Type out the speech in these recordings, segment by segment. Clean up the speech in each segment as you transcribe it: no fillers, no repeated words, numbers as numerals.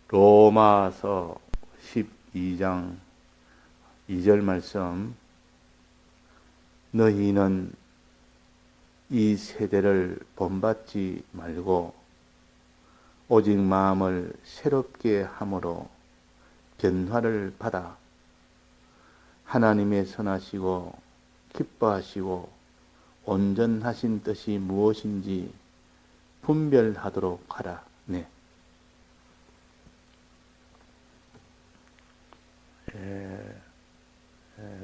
로마서 12장 2절 말씀. 너희는 이 세대를 본받지 말고 오직 마음을 새롭게 함으로 변화를 받아 하나님의 선하시고 기뻐하시고 온전하신 뜻이 무엇인지 분별하도록 하라. 네.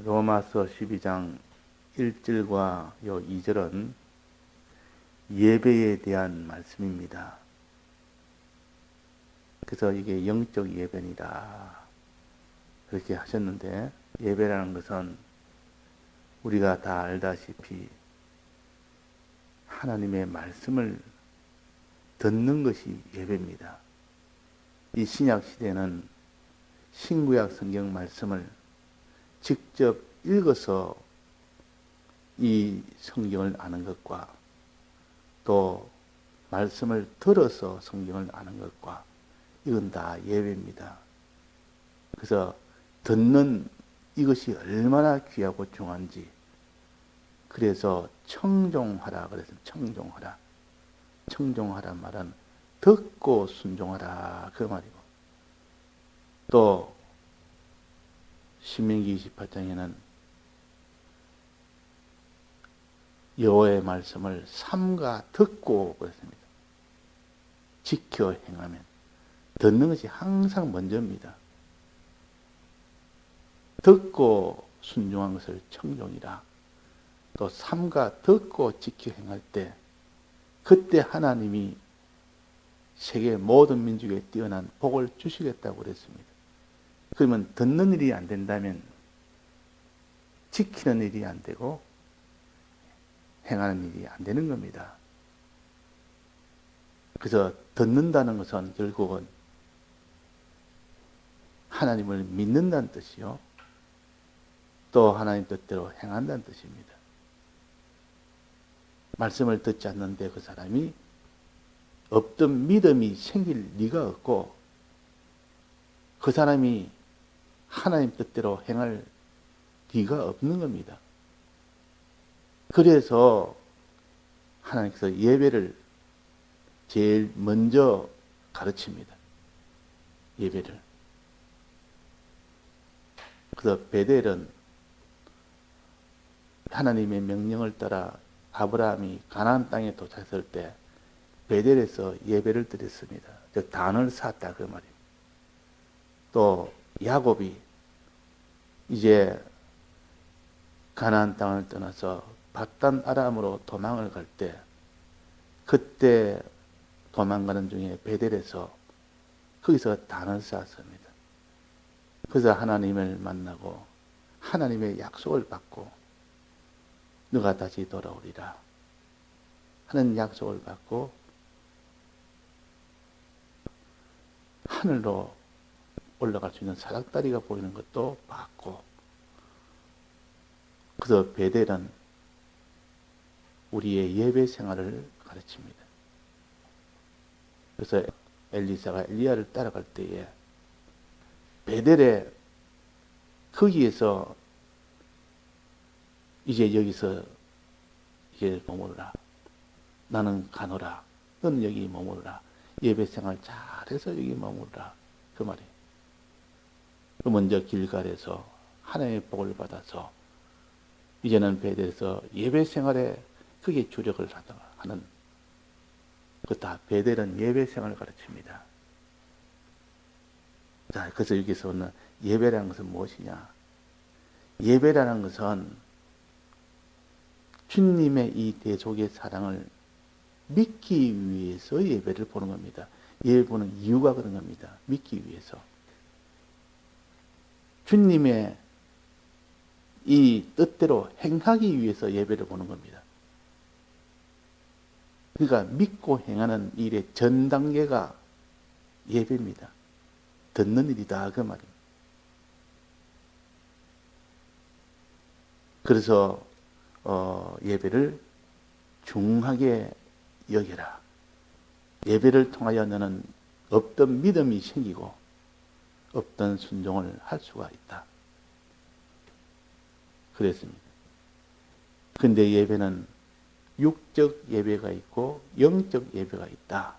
로마서 12장 1절과 요 2절은 예배에 대한 말씀입니다. 그래서 이게 영적 예배이다 그렇게 하셨는데, 예배라는 것은 우리가 다 알다시피 하나님의 말씀을 듣는 것이 예배입니다. 이 신약 시대는 신구약 성경 말씀을 직접 읽어서 이 성경을 아는 것과 또 말씀을 들어서 성경을 아는 것과 이건 다 예배입니다. 그래서 듣는 이것이 얼마나 귀하고 중요한지, 그래서 청종하라 그래서 청종하라. 청종하라 말은 듣고 순종하라 그 말이고, 또 신명기 28장에는 여호와의 말씀을 삼가 듣고 그랬습니다. 지켜 행하면. 듣는 것이 항상 먼저입니다. 듣고 순종한 것을 청종이라. 또 삼가 듣고 지켜 행할 때, 그때 하나님이 세계 모든 민족에 뛰어난 복을 주시겠다고 그랬습니다. 그러면 듣는 일이 안 된다면 지키는 일이 안 되고 행하는 일이 안 되는 겁니다. 그래서 듣는다는 것은 결국은 하나님을 믿는다는 뜻이요, 또 하나님 뜻대로 행한다는 뜻입니다. 말씀을 듣지 않는데 그 사람이 없던 믿음이 생길 리가 없고, 그 사람이 하나님 뜻대로 행할 리가 없는 겁니다. 그래서 하나님께서 예배를 제일 먼저 가르칩니다. 예배를. 그래서 베델은 하나님의 명령을 따라 아브라함이 가나안 땅에 도착했을 때 베델에서 예배를 드렸습니다. 즉 단을 쌓았다 그 말입니다. 또 야곱이 이제 가나안 땅을 떠나서 밧단 아람으로 도망을 갈 때, 그때 도망가는 중에 베델에서 거기서 단을 쌓았습니다. 그래서 하나님을 만나고 하나님의 약속을 받고 너가 다시 돌아오리라 하는 약속을 받고 하늘로 올라갈 수 있는 사닥다리가 보이는 것도 받고, 그래서 베델은 우리의 예배 생활을 가르칩니다. 그래서 엘리사가 엘리야를 따라갈 때에 베델에 거기에서 이제 여기서 이제 머무르라. 나는 가노라. 너는 여기 머무르라. 예배 생활 잘해서 여기 머무르라. 그 말이에요. 먼저 길갈에서 하나님의 복을 받아서 이제는 베델에서 예배 생활에 크게 주력을 하는, 그 다 베델은 예배 생활을 가르칩니다. 자, 그래서 여기서는 예배라는 것은 무엇이냐? 예배라는 것은 주님의 이 대속의 사랑을 믿기 위해서 예배를 보는 겁니다. 예배 보는 이유가 그런 겁니다. 믿기 위해서. 주님의 이 뜻대로 행하기 위해서 예배를 보는 겁니다. 그러니까 믿고 행하는 일의 전 단계가 예배입니다. 듣는 일이다 그 말입니다. 그래서 예배를 중하게 여겨라. 예배를 통하여 너는 없던 믿음이 생기고 없던 순종을 할 수가 있다. 그랬습니다. 근데 예배는 육적 예배가 있고 영적 예배가 있다.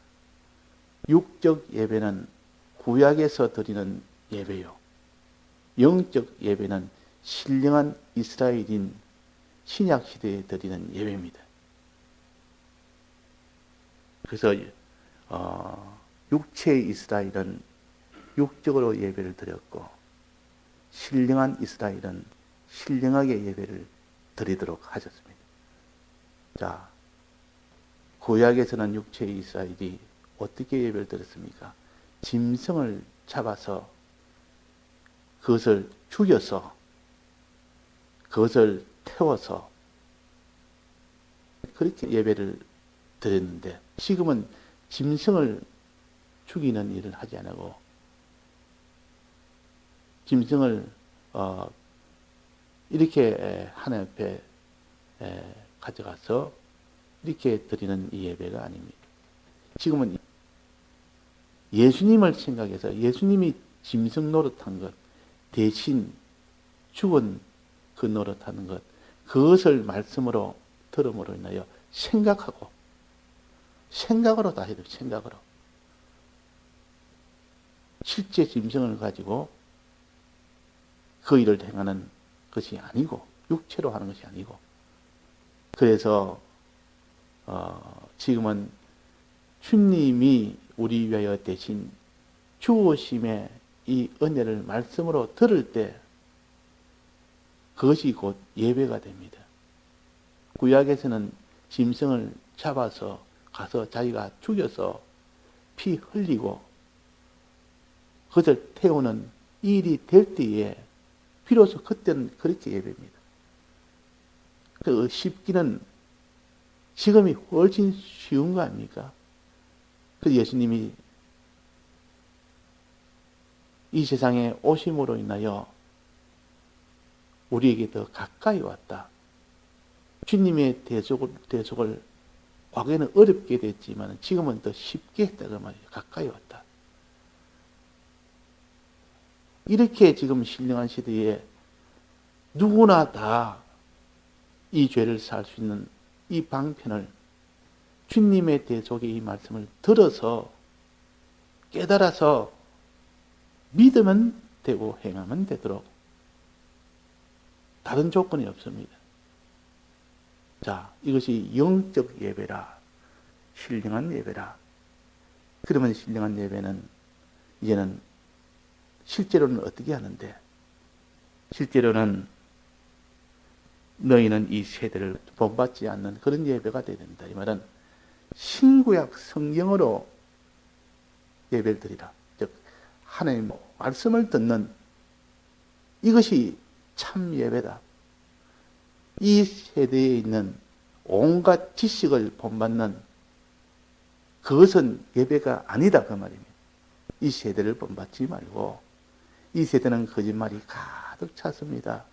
육적 예배는 구약에서 드리는 예배요. 영적 예배는 신령한 이스라엘인 신약 시대에 드리는 예배입니다. 그래서 육체의 이스라엘은 육적으로 예배를 드렸고 신령한 이스라엘은 신령하게 예배를 드리도록 하셨습니다. 자, 구약에서는 육체의 이스라엘이 어떻게 예배를 드렸습니까? 짐승을 잡아서 그것을 죽여서 그것을 태워서 그렇게 예배를 드렸는데 지금은 짐승을 죽이는 일을 하지 않고 짐승을 이렇게 하나님 앞에 가져가서 이렇게 드리는 이 예배가 아닙니다. 지금은 예수님을 생각해서 예수님이 짐승 노릇한 것 대신 죽은 그 노릇하는 것 그것을 말씀으로 들음으로 인하여 생각으로 다 해야 돼요. 생각으로. 실제 짐승을 가지고 그 일을 행하는 것이 아니고 육체로 하는 것이 아니고 그래서 지금은 주님이 우리 위하여 대신 죽으심의 이 은혜를 말씀으로 들을 때 그것이 곧 예배가 됩니다. 구약에서는 짐승을 잡아서 가서 자기가 죽여서 피 흘리고 그것을 태우는 일이 될 때에 비로소 그때는 그렇게 예배입니다. 그 쉽기는 지금이 훨씬 쉬운 거 아닙니까? 그 예수님이 이 세상에 오심으로 인하여 우리에게 더 가까이 왔다. 주님의 대속을 과거에는 어렵게 됐지만 지금은 더 쉽게 했다고 말이에요. 가까이 왔다. 이렇게 지금 신령한 시대에 누구나 다 이 죄를 살 수 있는 이 방편을 주님의 대속의 이 말씀을 들어서 깨달아서 믿으면 되고 행하면 되도록 다른 조건이 없습니다. 자, 이것이 영적 예배라, 신령한 예배라. 그러면 신령한 예배는 이제는 실제로는 어떻게 하는데? 실제로는 너희는 이 세대를 본받지 않는 그런 예배가 되어야 된다. 이 말은 신구약 성경으로 예배를 드리라. 즉 하나님 말씀을 듣는 이것이 참 예배다. 이 세대에 있는 온갖 지식을 본받는 그것은 예배가 아니다 그 말입니다. 이 세대를 본받지 말고 이 세대는 거짓말이 가득 찼습니다.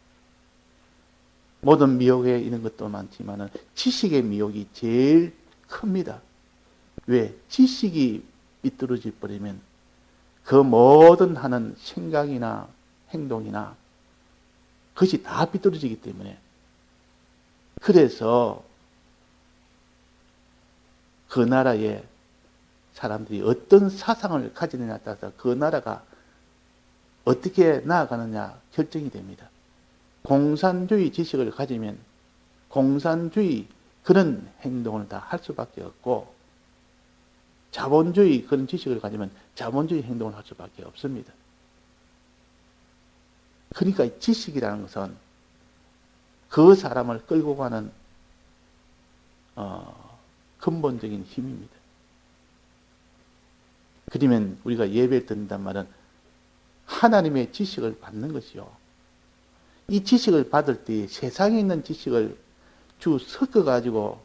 모든 미혹에 있는 것도 많지만 지식의 미혹이 제일 큽니다. 왜? 지식이 삐뚤어져 버리면 그 모든 하는 생각이나 행동이나 그것이 다 삐뚤어지기 때문에 그래서 그 나라의 사람들이 어떤 사상을 가지느냐에 따라서 그 나라가 어떻게 나아가느냐 결정이 됩니다. 공산주의 지식을 가지면 공산주의 그런 행동을 다 할 수밖에 없고 자본주의 그런 지식을 가지면 자본주의 행동을 할 수밖에 없습니다. 그러니까 지식이라는 것은 그 사람을 끌고 가는 근본적인 힘입니다. 그러면 우리가 예배를 드린단 말은 하나님의 지식을 받는 것이요. 이 지식을 받을 때 세상에 있는 지식을 섞어가지고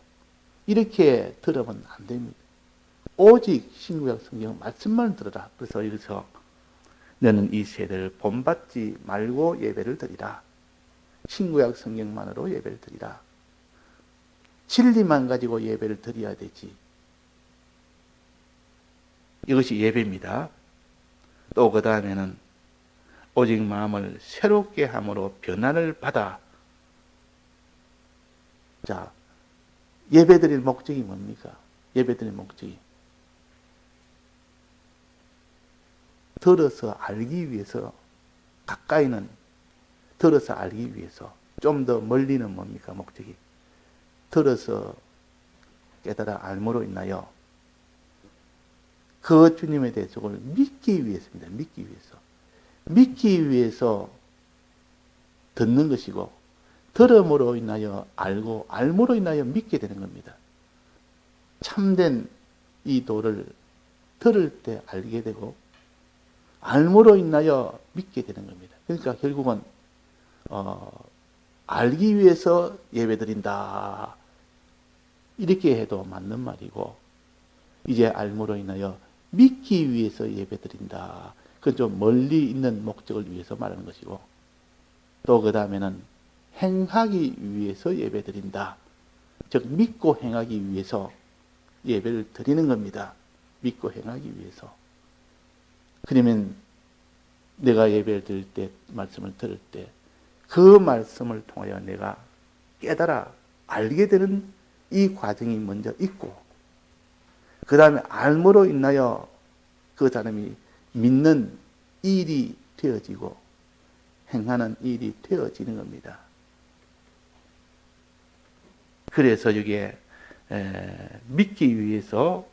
이렇게 들으면 안 됩니다. 오직 신구약 성경 말씀만 들어라. 그래서 여기서 너는 이 세대를 본받지 말고 예배를 드리라. 신구약 성경만으로 예배를 드리라. 진리만 가지고 예배를 드려야 되지. 이것이 예배입니다. 또 그 다음에는 오직 마음을 새롭게 함으로 변화를 받아. 자, 예배드릴 목적이 뭡니까? 예배드릴 목적이 들어서 알기 위해서, 가까이는 들어서 알기 위해서, 좀 더 멀리는 뭡니까? 목적이 들어서 깨달아 알므로 인하여 그 주님의 대속을 믿기 위해서입니다. 믿기 위해서. 믿기 위해서 듣는 것이고, 들음으로 인하여 알고, 알므로 인하여 믿게 되는 겁니다. 참된 이 도를 들을 때 알게 되고, 알므로 인하여 믿게 되는 겁니다. 그러니까 결국은 알기 위해서 예배드린다, 이렇게 해도 맞는 말이고, 이제 알므로 인하여 믿기 위해서 예배드린다, 그건 좀 멀리 있는 목적을 위해서 말하는 것이고, 또 그 다음에는 행하기 위해서 예배드린다, 즉 믿고 행하기 위해서 예배를 드리는 겁니다. 믿고 행하기 위해서. 그러면 내가 예배를 드릴 때, 말씀을 들을 때 그 말씀을 통하여 내가 깨달아 알게 되는 이 과정이 먼저 있고, 그 다음에 알므로 인하여 그 사람이 믿는 일이 되어지고 행하는 일이 되어지는 겁니다. 그래서 여기에 믿기 위해서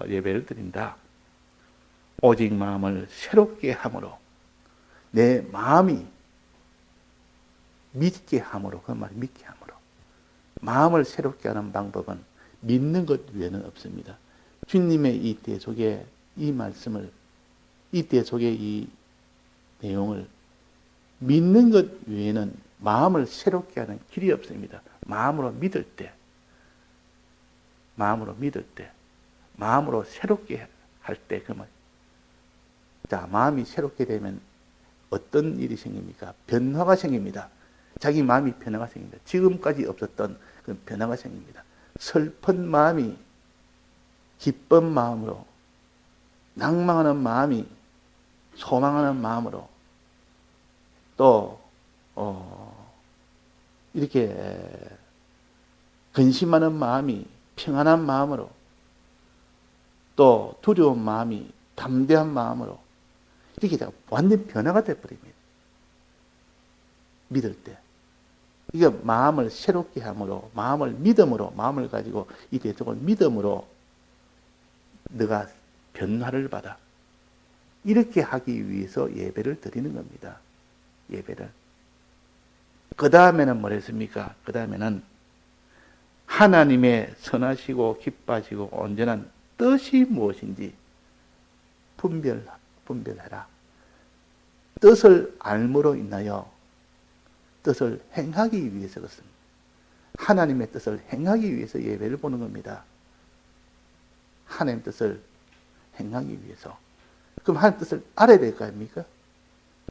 예배를 드린다. 오직 마음을 새롭게 함으로, 내 마음이 믿게 함으로, 그 말이 믿게 함으로. 마음을 새롭게 하는 방법은 믿는 것 외에는 없습니다. 주님의 이 대속의 이 말씀을, 이 대속의 이 내용을 믿는 것 외에는 마음을 새롭게 하는 길이 없습니다. 마음으로 믿을 때, 마음으로 새롭게 할 때, 그 말. 자, 마음이 새롭게 되면 어떤 일이 생깁니까? 변화가 생깁니다. 자기 마음이 변화가 생깁니다. 지금까지 없었던 그 변화가 생깁니다. 슬픈 마음이 기쁜 마음으로, 낭망하는 마음이 소망하는 마음으로, 또 이렇게 근심하는 마음이 평안한 마음으로, 또 두려운 마음이 담대한 마음으로, 이렇게 완전 변화가 되어버립니다. 믿을 때. 이게 마음을 새롭게 함으로, 마음을 믿음으로, 마음을 가지고 이 대속을 믿음으로 너가 변화를 받아. 이렇게 하기 위해서 예배를 드리는 겁니다. 예배를. 그 다음에는 뭐랬습니까? 그 다음에는 하나님의 선하시고 기뻐하시고 온전한 뜻이 무엇인지 분별해라. 뜻을 알므로 인하여 뜻을 행하기 위해서 그렇습니다. 하나님의 뜻을 행하기 위해서 예배를 보는 겁니다. 하나님의 뜻을 행하기 위해서. 그럼 하나님의 뜻을 알아야 될 거 아닙니까?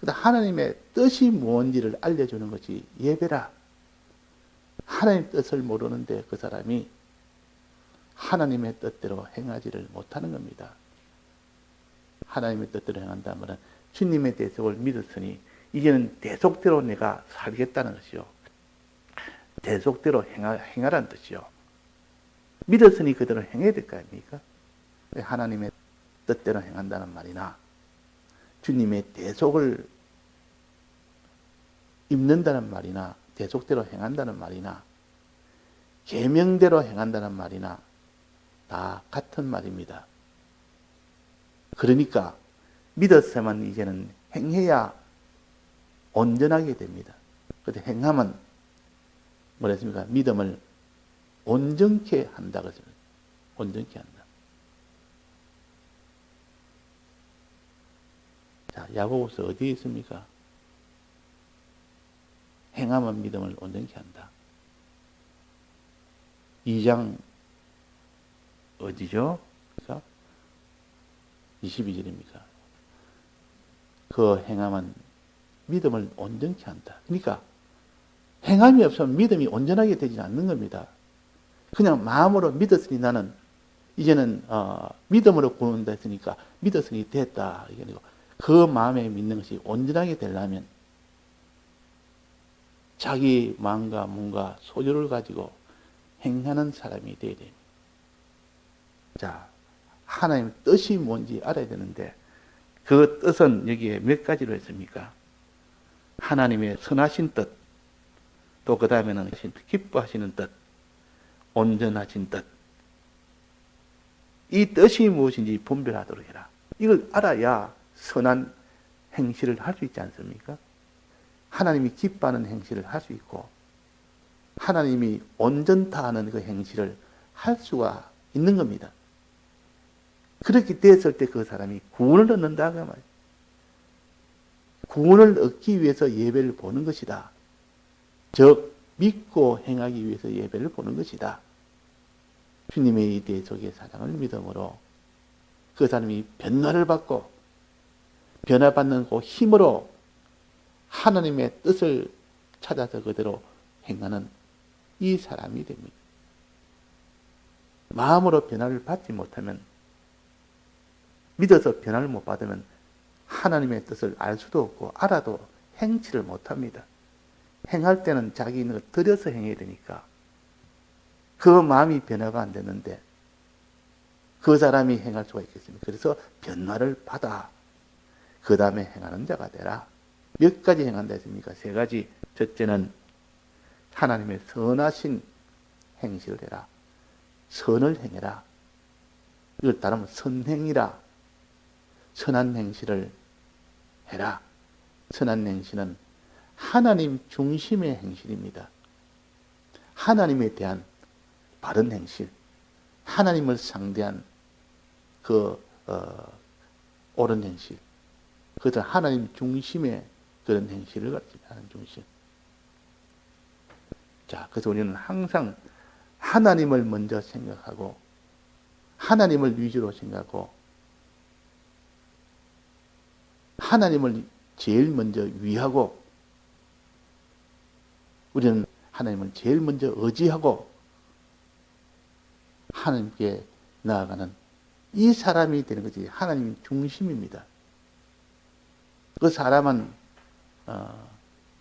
하나님의 뜻이 무엇인지를 알려주는 것이 예배라. 하나님의 뜻을 모르는데 그 사람이 하나님의 뜻대로 행하지를 못하는 겁니다. 하나님의 뜻대로 행한다면 주님의 대속을 믿었으니 이제는 대속대로 내가 살겠다는 것이요. 대속대로 행하라는 뜻이요. 믿었으니 그대로 행해야 될 거 아닙니까? 하나님의 뜻대로 행한다는 말이나 주님의 대속을 입는다는 말이나 대속대로 행한다는 말이나 계명대로 행한다는 말이나 다 같은 말입니다. 그러니까 믿었으면 이제는 행해야 온전하게 됩니다. 그런데 행하면 뭐랬습니까? 믿음을 온전케 한다. 온전케 한다. 자, 야고보서 어디에 있습니까? 행하면 믿음을 온전케 한다. 2장 어디죠? 22절입니까? 그 행하면 믿음을 온전케 한다. 그러니까 행함이 없으면 믿음이 온전하게 되지 않는 겁니다. 그냥 마음으로 믿었으니 나는 이제는 믿음으로 구원다 했으니까 믿었으니 됐다. 이게 아니고 그 마음에 믿는 것이 온전하게 되려면 자기 마음과 몸과 소유를 가지고 행하는 사람이 되어야 됩니다. 자, 하나님 뜻이 뭔지 알아야 되는데 그 뜻은 여기에 몇 가지로 했습니까? 하나님의 선하신 뜻, 또 그 다음에는 기뻐하시는 뜻, 온전하신 뜻. 이 뜻이 무엇인지 분별하도록 해라. 이걸 알아야 선한 행실을 할 수 있지 않습니까? 하나님이 기뻐하는 행실을 할 수 있고 하나님이 온전타하는 그 행실을 할 수가 있는 겁니다. 그렇게 됐을 때 그 사람이 구원을 얻는다 그 말이에요. 구원을 얻기 위해서 예배를 보는 것이다. 즉 믿고 행하기 위해서 예배를 보는 것이다. 주님의 이 대속의 사랑을 믿음으로 그 사람이 변화를 받고 변화받는 그 힘으로 하나님의 뜻을 찾아서 그대로 행하는 이 사람이 됩니다. 마음으로 변화를 받지 못하면, 믿어서 변화를 못 받으면 하나님의 뜻을 알 수도 없고 알아도 행치를 못합니다. 행할 때는 자기 있는 걸 들여서 행해야 되니까 그 마음이 변화가 안 되는데 그 사람이 행할 수가 있겠습니까? 그래서 변화를 받아 그 다음에 행하는 자가 되라. 몇 가지 행한다 했습니까? 세 가지. 첫째는 하나님의 선하신 행실을 해라. 선을 행해라. 이걸 따르면 선행이라. 선한 행실을 해라. 선한 행실은 하나님 중심의 행실입니다. 하나님에 대한 바른 행실, 하나님을 상대한 옳은 행실, 그것은 하나님 중심의 그런 행실을 가르칩니다. 하나님 중심. 자, 그래서 우리는 항상 하나님을 먼저 생각하고 하나님을 위주로 생각하고 하나님을 제일 먼저 위하고 우리는 하나님을 제일 먼저 의지하고 하나님께 나아가는 이 사람이 되는 것이 하나님 중심입니다. 그 사람은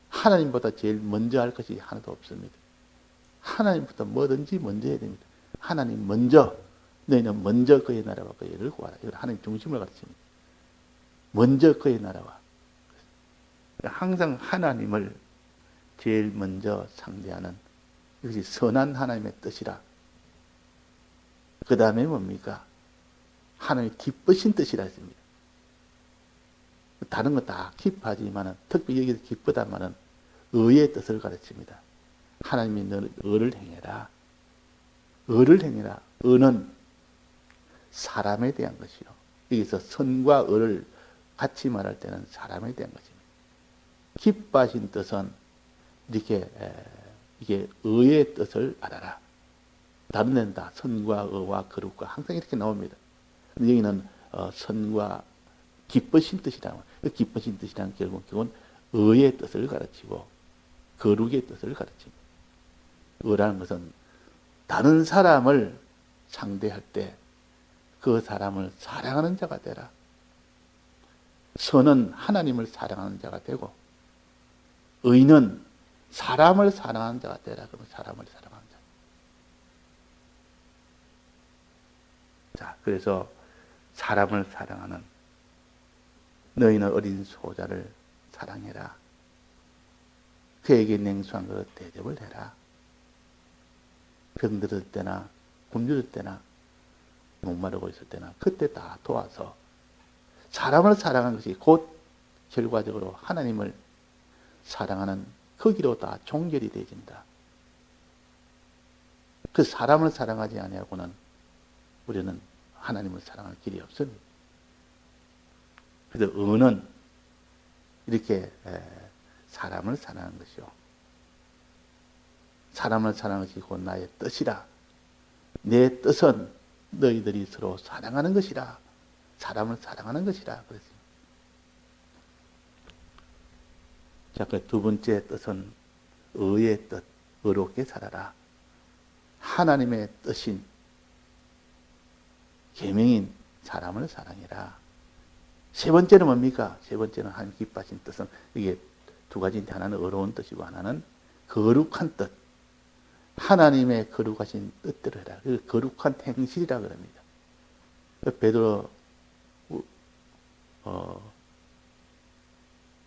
하나님보다 제일 먼저 할 것이 하나도 없습니다. 하나님부터 뭐든지 먼저 해야 됩니다. 하나님 먼저, 너희는 먼저 그의 나라와 그의 의를 구하라. 이걸 하나님 중심을 가르칩니다. 먼저 그의 나라와. 항상 하나님을 제일 먼저 상대하는 이것이 선한 하나님의 뜻이라. 그 다음에 뭡니까? 하나님이 기쁘신 뜻이라 했습니다. 다른 거 다 기뻐하지만 특별히 여기서 기쁘다마는 의의 뜻을 가르칩니다. 하나님이 너는 의를 행해라. 의를 행해라. 의는 사람에 대한 것이요. 여기서 선과 의를 같이 말할 때는 사람에 대한 것입니다. 기뻐하신 뜻은 이게 의의 뜻을 알아라. 다른 데는 다 선과 의와 거룩과 항상 이렇게 나옵니다. 근데 여기는 선과 기쁘신 뜻이라는 기쁘신 뜻이라는 결국은 의의 뜻을 가르치고 거룩의 뜻을 가르칩니다. 의라는 것은 다른 사람을 상대할 때 그 사람을 사랑하는 자가 되라. 선은 하나님을 사랑하는 자가 되고 의는 사람을 사랑하는 자가 되라. 그러면 사람을 사랑하는 자. 자, 그래서 사람을 사랑하는 너희는 어린 소자를 사랑해라. 그에게 냉수한 것 대접을 해라. 병들을 때나 굶주릴 때나 목마르고 있을 때나 그때 다 도와서 사람을 사랑하는 것이 곧 결과적으로 하나님을 사랑하는 거기로 다 종결이 되어진다. 그 사람을 사랑하지 아니하고는 우리는 하나님을 사랑할 길이 없습니다. 그래서 의는 이렇게 사람을 사랑하는 것이요. 사람을 사랑하는 것이 곧 나의 뜻이라. 내 뜻은 너희들이 서로 사랑하는 것이라. 사람을 사랑하는 것이라. 그랬습니다. 자, 그 두 번째 뜻은 의의 뜻, 의롭게 살아라. 하나님의 뜻인 계명인 사람을 사랑해라. 세 번째는 뭡니까? 세 번째는 하나님 기뻐하신 뜻은 이게 두 가지인데 하나는 어려운 뜻이고 하나는 거룩한 뜻. 하나님의 거룩하신 뜻대로 해라. 그 거룩한 행실이라 그럽니다. 베드로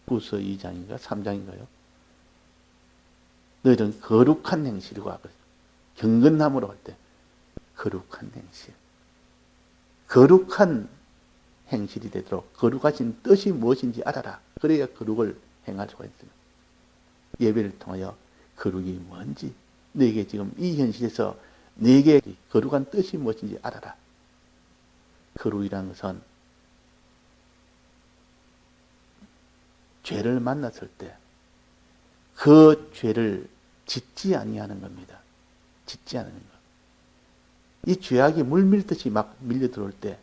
후서 2장인가 3장인가요? 너희들은 거룩한 행실이고 경건함으로 할 때 거룩한 행실. 거룩한 행실이 되도록 거룩하신 뜻이 무엇인지 알아라. 그래야 거룩을 행할 수가 있습니다. 예배를 통하여 거룩이 뭔지 너에게 지금 이 현실에서 너에게 거룩한 뜻이 무엇인지 알아라. 거룩이라는 것은 죄를 만났을 때 그 죄를 짓지 아니하는 겁니다. 짓지 않는 것. 이 죄악이 물밀듯이 막 밀려 들어올 때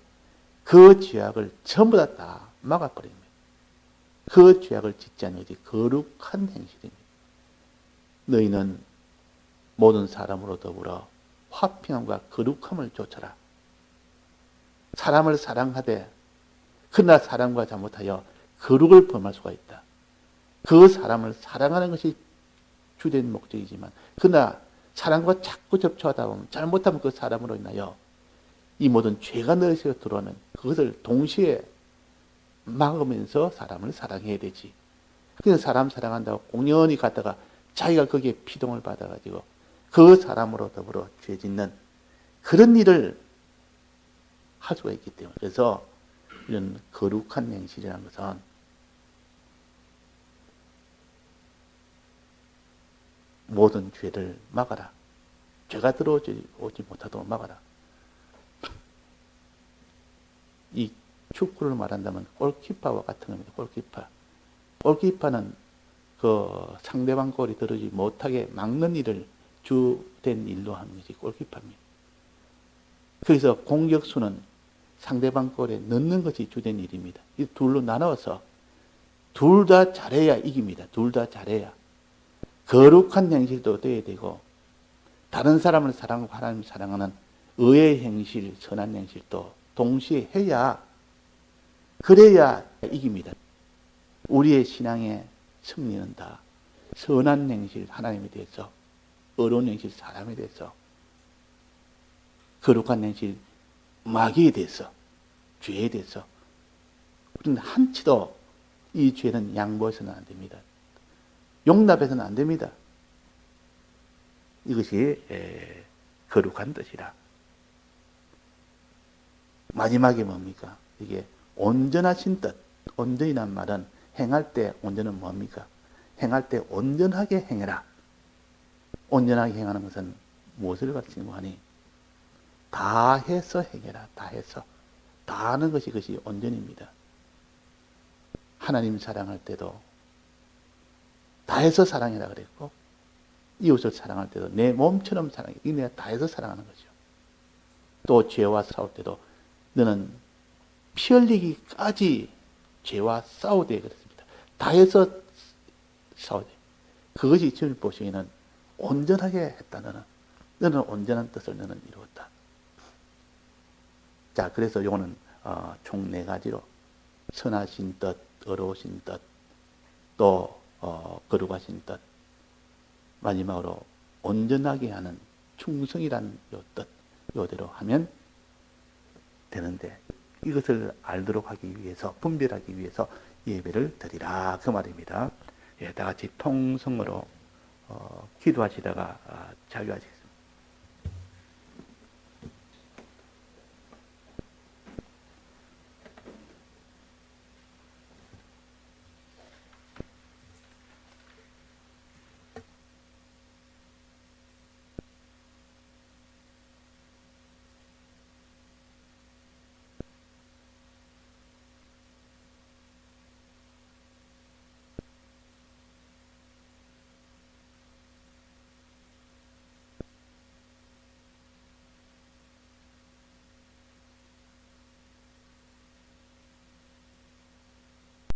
그 죄악을 전부 다 막아버립니다. 그 죄악을 짓지 않는 것이 거룩한 행실입니다. 너희는 모든 사람으로 더불어 화평함과 거룩함을 좇아라. 사람을 사랑하되 그러나 사람과 잘못하여 거룩을 범할 수가 있다. 그 사람을 사랑하는 것이 주된 목적이지만 그러나 사람과 자꾸 접촉하다 보면 잘못하면 그 사람으로 인하여 이 모든 죄가 너희 속에 들어오면 그것을 동시에 막으면서 사람을 사랑해야 되지. 그냥 사람 사랑한다고 공연히 갔다가 자기가 거기에 피동을 받아가지고 그 사람으로 더불어 죄 짓는 그런 일을 할 수가 있기 때문에 그래서 이런 거룩한 행실이라는 것은 모든 죄를 막아라. 죄가 들어오지 못하도록 막아라. 이 축구를 말한다면 골키퍼와 같은 겁니다. 골키퍼. 골키퍼는 그 상대방 골이 들어오지 못하게 막는 일을 주된 일로 하는 것이 골키퍼입니다. 그래서 공격수는 상대방 골에 넣는 것이 주된 일입니다. 이 둘로 나눠서 둘 다 잘해야 이깁니다. 둘 다 잘해야. 거룩한 행실도 돼야 되고 다른 사람을 사랑하고 하나님을 사랑하는 의의 행실, 선한 행실도 동시에 해야 그래야 이깁니다. 우리의 신앙의 승리는 다 선한 행실 하나님에 대해서 어려운 행실 사람에 대해서 거룩한 행실 마귀에 대해서 죄에 대해서 우리는 한치도 이 죄는 양보해서는 안 됩니다. 용납해서는 안 됩니다. 이것이 거룩한 뜻이라. 마지막에 뭡니까? 이게 온전하신 뜻. 온전이란 말은 행할 때 온전은 뭡니까? 행할 때 온전하게 행해라. 온전하게 행하는 것은 무엇을 가르치는 하니? 다 해서 행해라. 다 해서. 다 하는 것이 그것이 온전입니다. 하나님 사랑할 때도 다 해서 사랑해라 그랬고 이웃을 사랑할 때도 내 몸처럼 사랑해. 이 내가 다 해서 사랑하는 거죠. 또 죄와 싸울 때도 너는 피 흘리기까지 죄와 싸우되 그랬습니다. 다 해서 싸우되. 그것이 주님 보시기에는 온전하게 했다. 너는 온전한 뜻을 너는 이루었다. 자, 그래서 이거는 총 4가지로 선하신 뜻, 어려우신 뜻, 또 거룩하신 뜻, 마지막으로 온전하게 하는 충성이란 요 뜻, 요대로 하면 되는데 이것을 알도록 하기 위해서, 분별하기 위해서 예배를 드리라 그 말입니다. 예, 다 같이 통성으로 기도하시다가 자유하시겠습니다.